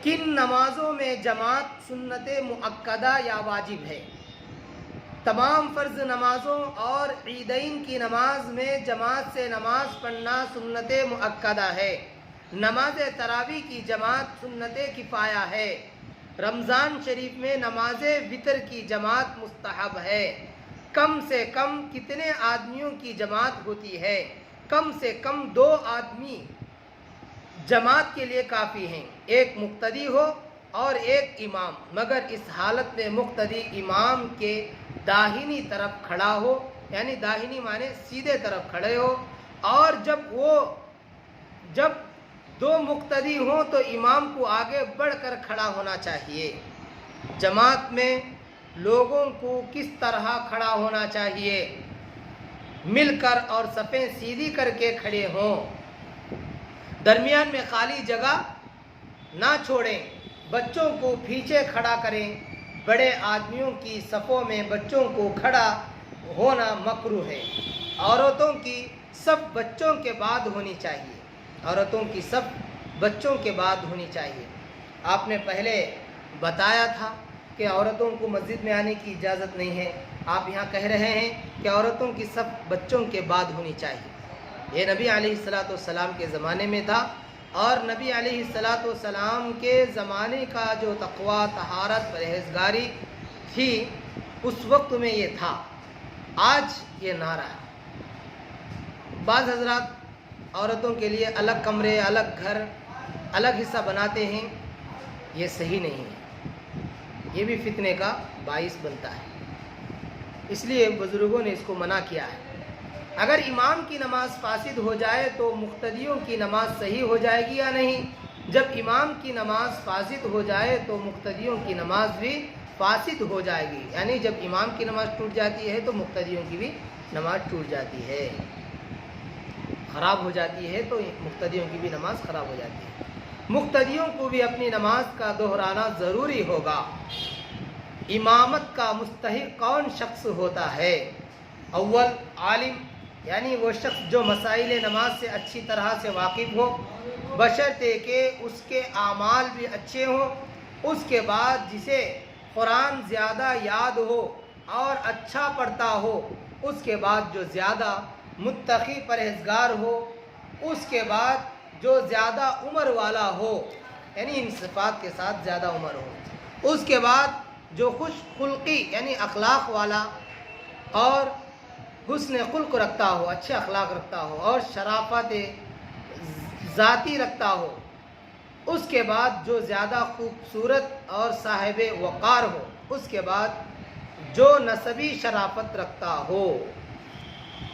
کن نمازوں میں جماعت سنت مؤکدہ یا واجب ہے؟ تمام فرض نمازوں اور عیدین کی نماز میں جماعت سے نماز پڑھنا سنت مؤکدہ ہے۔ نماز تراویح کی جماعت سنت کفایہ ہے۔ رمضان شریف میں نماز وتر کی جماعت مستحب ہے۔ کم سے کم کتنے آدمیوں کی جماعت ہوتی ہے؟ کم سے کم 2 آدمی جماعت کے لیے کافی ہیں، ایک مقتدی ہو اور ایک امام، مگر اس حالت میں مقتدی امام کے داہنی طرف کھڑا ہو، یعنی داہنی مانے سیدھے طرف کھڑے ہو، اور جب 2 مقتدی ہوں تو امام کو آگے بڑھ کر کھڑا ہونا چاہیے۔ جماعت میں لوگوں کو کس طرح کھڑا ہونا چاہیے؟ مل کر اور صفیں سیدھی کر کے کھڑے ہوں، درمیان میں خالی جگہ نہ چھوڑیں، بچوں کو پیچھے کھڑا کریں۔ بڑے آدمیوں کی صفوں میں بچوں کو کھڑا ہونا مکروہ ہے۔ عورتوں کی صف بچوں کے بعد ہونی چاہیے، عورتوں کی صف بچوں کے بعد ہونی چاہیے۔ آپ نے پہلے بتایا تھا کہ عورتوں کو مسجد میں آنے کی اجازت نہیں ہے، آپ یہاں کہہ رہے ہیں کہ عورتوں کی صف بچوں کے بعد ہونی چاہیے۔ یہ نبی علیہ السلام کے زمانے میں تھا، اور نبی علیہ السلام کے زمانے کا جو تقویٰ، طہارت، پرہیزگاری تھی اس وقت میں یہ تھا۔ آج یہ نہ رہا۔ بعض حضرات عورتوں کے لیے الگ کمرے، الگ گھر، الگ حصہ بناتے ہیں، یہ صحیح نہیں ہے، یہ بھی فتنے کا باعث بنتا ہے، اس لیے بزرگوں نے اس کو منع کیا ہے۔ اگر امام کی نماز فاسد ہو جائے تو مقتدیوں کی نماز صحیح ہو جائے گی یا نہیں؟ جب امام کی نماز فاسد ہو جائے تو مقتدیوں کی نماز بھی فاسد ہو جائے گی، یعنی جب امام کی نماز ٹوٹ جاتی ہے تو مقتدیوں کی بھی نماز ٹوٹ جاتی ہے، خراب ہو جاتی ہے، تو مقتدیوں کی بھی نماز خراب ہو جاتی ہے۔ مقتدیوں کو بھی اپنی نماز کا دہرانا ضروری ہوگا۔ امامت کا مستحق کون شخص ہوتا ہے؟ اول، عالم، یعنی وہ شخص جو مسائل نماز سے اچھی طرح سے واقف ہو، بشرطے کہ اس کے اعمال بھی اچھے ہوں۔ اس کے بعد جسے قرآن زیادہ یاد ہو اور اچھا پڑھتا ہو۔ اس کے بعد جو زیادہ متقی پرہیزگار ہو۔ اس کے بعد جو زیادہ عمر والا ہو، یعنی ان صفات کے ساتھ زیادہ عمر ہو۔ اس کے بعد جو خوش خلقی یعنی اخلاق والا اور حسن خلق رکھتا ہو، اچھے اخلاق رکھتا ہو اور شرافت ذاتی رکھتا ہو۔ اس کے بعد جو زیادہ خوبصورت اور صاحب وقار ہو۔ اس کے بعد جو نسبی شرافت رکھتا ہو۔